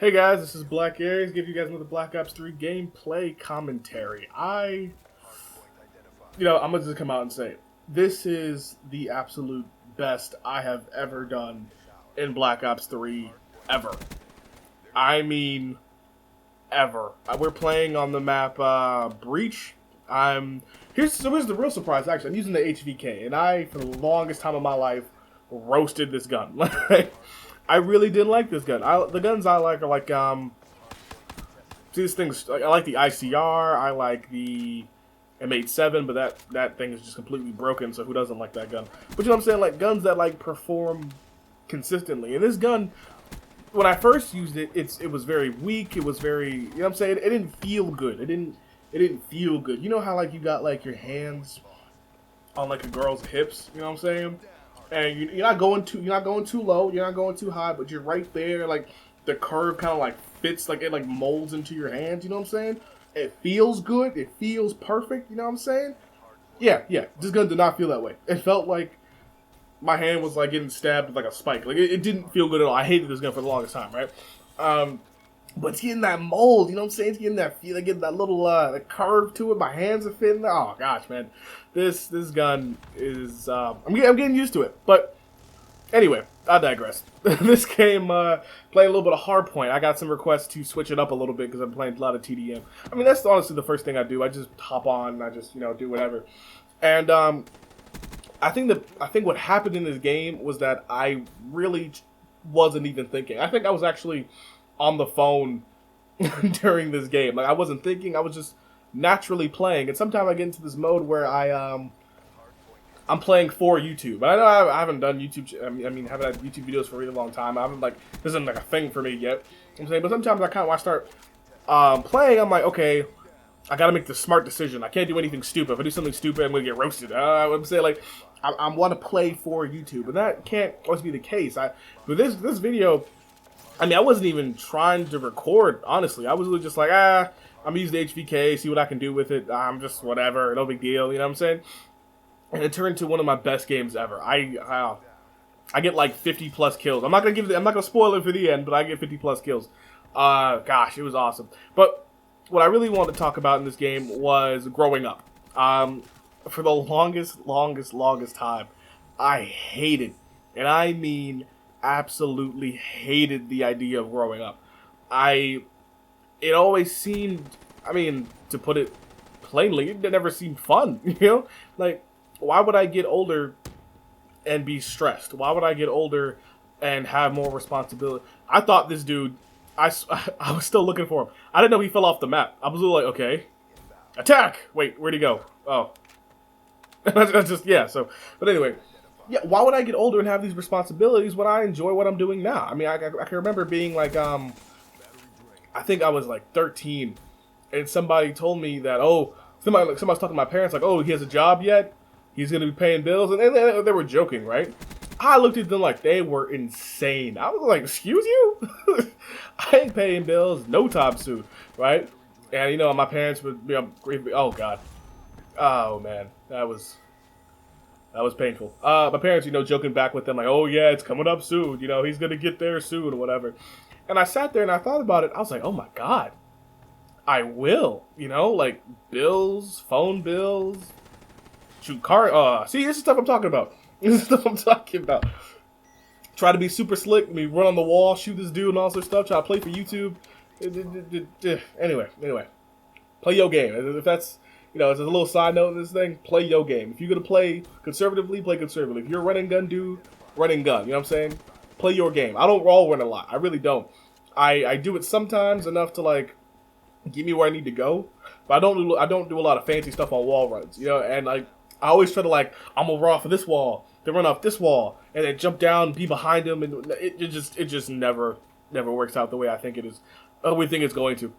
Hey guys, this is Black Aries. Give you guys another Black Ops 3 gameplay commentary. I'm gonna just come out and say this is the absolute best I have ever done in Black Ops 3 ever. I mean, ever. We're playing on the map Breach. Here's the real surprise. Actually, I'm using the HVK, and I, for the longest time of my life, roasted this gun. I really didn't like this gun. The guns I like are like these things. I like the ICR. I like the M87, but that thing is just completely broken. So who doesn't like that gun? But you know what I'm saying? Like guns that like perform consistently. And this gun, when I first used it, it was very weak. It was very, you know what I'm saying? It didn't feel good. It didn't feel good. You know how like you got like your hands on like a girl's hips. You know what I'm saying? And you're not going too low, you're not going too high, but you're right there. Like the curve kind of like fits, like it like molds into your hands. You know what I'm saying? It feels good. It feels perfect. You know what I'm saying? Yeah. This gun did not feel that way. It felt like my hand was like getting stabbed with like a spike. Like it didn't feel good at all. I hated this gun for the longest time, right? But it's getting that mold. You know what I'm saying? It's getting that feel. Getting that little curve to it. My hands are fitting. Oh gosh, man. This gun is I'm getting used to it. But anyway, I digress. This game playing a little bit of Hardpoint. I got some requests to switch it up a little bit because I'm playing a lot of TDM. I mean, that's honestly the first thing I do. I just hop on and I just do whatever. And I think what happened in this game was that I really wasn't even thinking. I think I was actually on the phone during this game. Like I wasn't thinking. I was just naturally playing, and sometimes I get into this mode where I'm playing for YouTube. And I know I haven't done YouTube. I mean, haven't had YouTube videos for a really long time. I haven't this isn't like a thing for me yet. You know what I'm saying, but sometimes when I start playing, I'm like, okay, I gotta make the smart decision. I can't do anything stupid. If I do something stupid, I'm gonna get roasted. I'm saying like I want to play for YouTube, and that can't always be the case. But this video, I mean, I wasn't even trying to record. Honestly, I was really just like I'm gonna use the HVK, see what I can do with it. I'm just whatever, no big deal. You know what I'm saying? And it turned into one of my best games ever. I get like 50 plus kills. I'm not gonna spoil it for the end, but I get 50 plus kills. Gosh, it was awesome. But what I really wanted to talk about in this game was growing up. For the longest time, I hated, and I mean absolutely hated the idea of growing up. It always seemed, I mean, to put it plainly, it never seemed fun, you know? Like, why would I get older and be stressed? Why would I get older and have more responsibility? I thought this dude, I was still looking for him. I didn't know he fell off the map. I was like, okay. Attack! Wait, where'd he go? Oh. That's just, yeah, so, but anyway. Yeah, why would I get older and have these responsibilities when I enjoy what I'm doing now? I mean, I can remember being like, I think I was like 13, and somebody told me that, somebody was talking to my parents, like, oh, he has a job yet? He's going to be paying bills? And they were joking, right? I looked at them like they were insane. I was like, excuse you? I ain't paying bills no time soon, right? And, my parents would be, oh, God. Oh, man. That was painful. My parents, joking back with them like, oh, yeah, it's coming up soon. He's going to get there soon or whatever. And I sat there and I thought about it. I was like, oh my God, I will, like bills, phone bills, shoot car. See, this is stuff I'm talking about. Try to be super slick, run on the wall, shoot this dude and all sorts of stuff. Try to play for YouTube. Anyway, play your game. If that's, it's a little side note in this thing, play your game. If you're going to play conservatively, play conservatively. If you're a run and gun dude, run and gun. You know what I'm saying? Play your game. I don't wall run a lot. I really don't. I do it sometimes enough to like get me where I need to go, but I don't do a lot of fancy stuff on wall runs, and like I always try to like I'm gonna run off of this wall, then run off this wall, and then jump down, be behind him, and it just never works out the way I think it is. We think it's going to.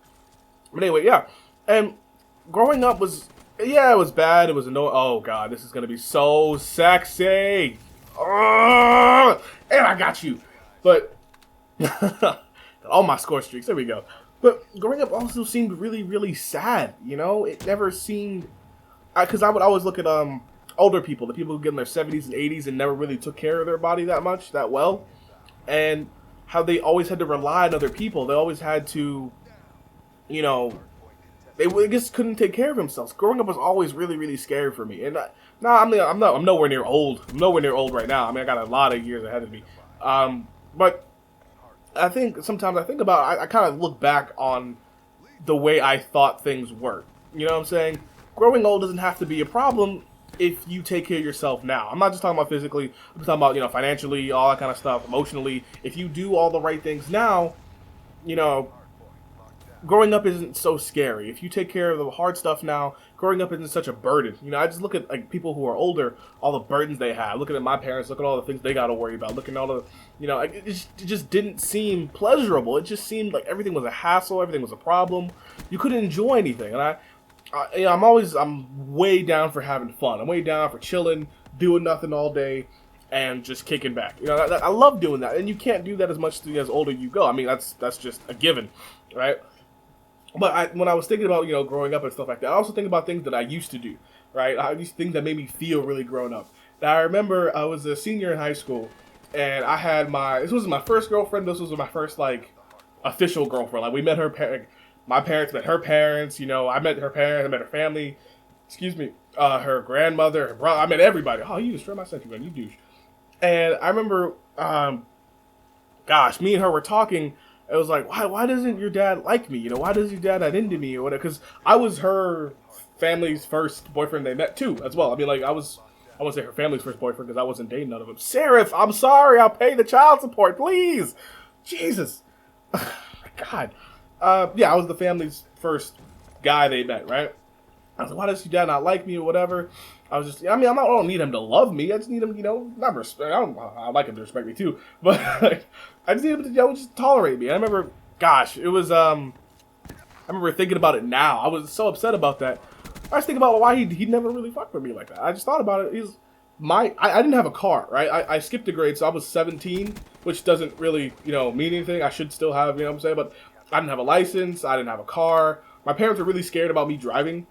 But anyway, yeah. And growing up was it was bad. It was annoying. Oh God, this is gonna be so sexy. And I got you. But all my score streaks. There we go. But growing up also seemed really, really sad. It never seemed, because I would always look at older people, the people who get in their 70s and 80s and never really took care of their body that well. And how they always had to rely on other people. They always had to, you know, they just couldn't take care of themselves. Growing up was always really, really scary for me. And I'm nowhere near old. I'm nowhere near old right now. I mean, I got a lot of years ahead of me. But I think sometimes I think about, I kind of look back on the way I thought things were. You know what I'm saying? Growing old doesn't have to be a problem if you take care of yourself now. I'm not just talking about physically. I'm talking about, you know, financially, all that kind of stuff, emotionally. If you do all the right things now, you know, growing up isn't so scary. If you take care of the hard stuff now, growing up isn't such a burden. You know, I just look at like people who are older, all the burdens they have. Looking at my parents, look at all the things they got to worry about. Looking at all the, you know, it just didn't seem pleasurable. It just seemed like everything was a hassle. Everything was a problem. You couldn't enjoy anything. And you know, I'm way down for having fun. I'm way down for chilling, doing nothing all day, and just kicking back. You know, I love doing that. And you can't do that as much as older you go. I mean, that's just a given, right? But when I was thinking about, you know, growing up and stuff like that, I also think about things that I used to do, right? These things that made me feel really grown up. Now, I remember I was a senior in high school, and I had this was my first girlfriend. This was my first, like, official girlfriend. Like, we met my parents met her parents, you know, I met her parents, I met her family, her grandmother, her brother, I met everybody. Oh, you destroyed my sentiment, you douche. And I remember, me and her were talking. It was like, why doesn't your dad like me? You know, why does your dad not into me or whatever? Because I was her family's first boyfriend they met too, as well. I mean, like, I wouldn't say her family's first boyfriend because I wasn't dating none of them. Seraph, I'm sorry, I'll pay the child support, please. Jesus. God. Yeah, I was the family's first guy they met, right? I was like, why does your dad not like me or whatever? I was just, I mean, I don't need him to love me. I just need him, you know, not respect. I like him to respect me too, but I just need him to, you know, just tolerate me. I remember, it was, I remember thinking about it now. I was so upset about that. I was thinking about why he never really fucked with me like that. I just thought about it. I didn't have a car, right? I skipped a grade, so I was 17, which doesn't really, you know, mean anything. I should still have, you know what I'm saying? But I didn't have a license. I didn't have a car. My parents were really scared about me driving,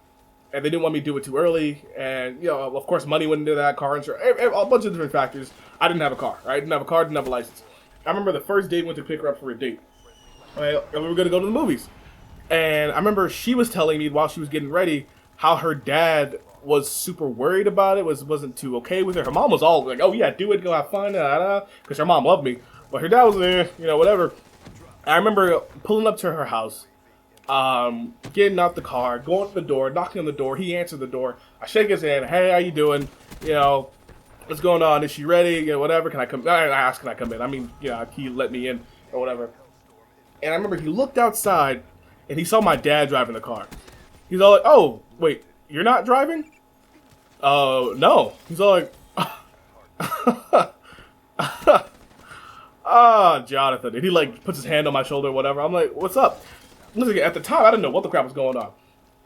and they didn't want me to do it too early. And, you know, of course, money went into that, car insurance, a bunch of different factors. I didn't have a car, right? Didn't have a car, didn't have a license. I remember the first date went to pick her up for a date. Right? And we were going to go to the movies. And I remember she was telling me while she was getting ready how her dad was super worried about it, wasn't too okay with her. Her mom was all like, oh, yeah, do it, go have fun, because her mom loved me. But her dad was there, you know, whatever. I remember pulling up to her house, getting out the car, going to the door, knocking on the door. He answered the door. I shake his hand. Hey, how you doing? You know, what's going on? Is she ready? You know, whatever. Can I come? I asked, can I come in? I mean, you know, he let me in or whatever. And I remember he looked outside and he saw my dad driving the car. He's all like, oh, wait, you're not driving? No. He's all like, Jonathan. And he, like, puts his hand on my shoulder or whatever. I'm like, what's up? Listen, at the time, I didn't know what the crap was going on.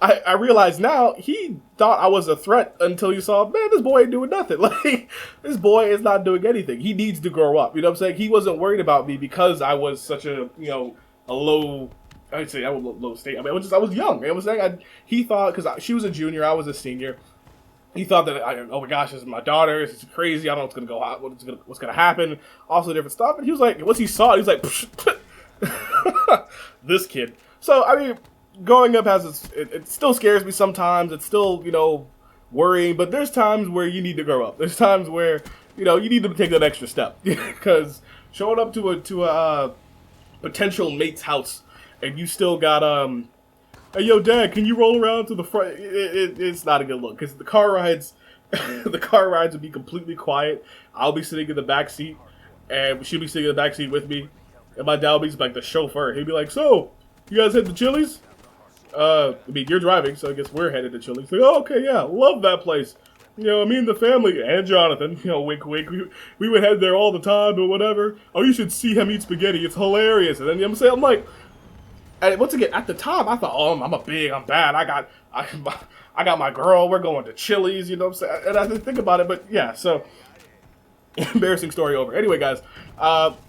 I realize now, he thought I was a threat until he saw, man, this boy ain't doing nothing. Like, this boy is not doing anything. He needs to grow up. You know what I'm saying? He wasn't worried about me because I was such a, you know, a low, I'd say I was low state. I mean, I was young. You know what I'm saying? He thought, because she was a junior, I was a senior. He thought that, oh my gosh, this is my daughter. This is crazy. I don't know what's going to go out, what's going to happen. Also different stuff. And he was like, once he saw it, he was like, this kid. So, I mean, growing up it still scares me sometimes. It's still, you know, worrying. But there's times where you need to grow up. There's times where, you know, you need to take that extra step. Because showing up to a potential mate's house and you still got, hey, yo, Dad, can you roll around to the front? It's not a good look because the car rides would be completely quiet. I'll be sitting in the back seat, and she'll be sitting in the back seat with me, and my dad will be like the chauffeur. He'd be like, "So, you guys head to Chili's?" I mean, you're driving, so I guess we're headed to Chili's. Like, oh, okay, yeah, love that place. You know, me and the family and Jonathan, you know, wink, wink. We would head there all the time or whatever. Oh, you should see him eat spaghetti. It's hilarious. And then you know what I'm saying, I'm like. And once again, at the time, I thought, oh, I'm bad. I got my girl. We're going to Chili's, you know what I'm saying? And I didn't think about it, but yeah, so embarrassing story over. Anyway, guys,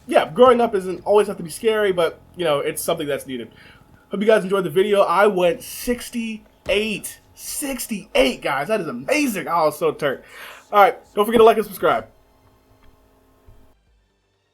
yeah, growing up doesn't always have to be scary, but, you know, it's something that's needed. Hope you guys enjoyed the video. I went 68, guys. That is amazing. I was so turned. All right, don't forget to like and subscribe.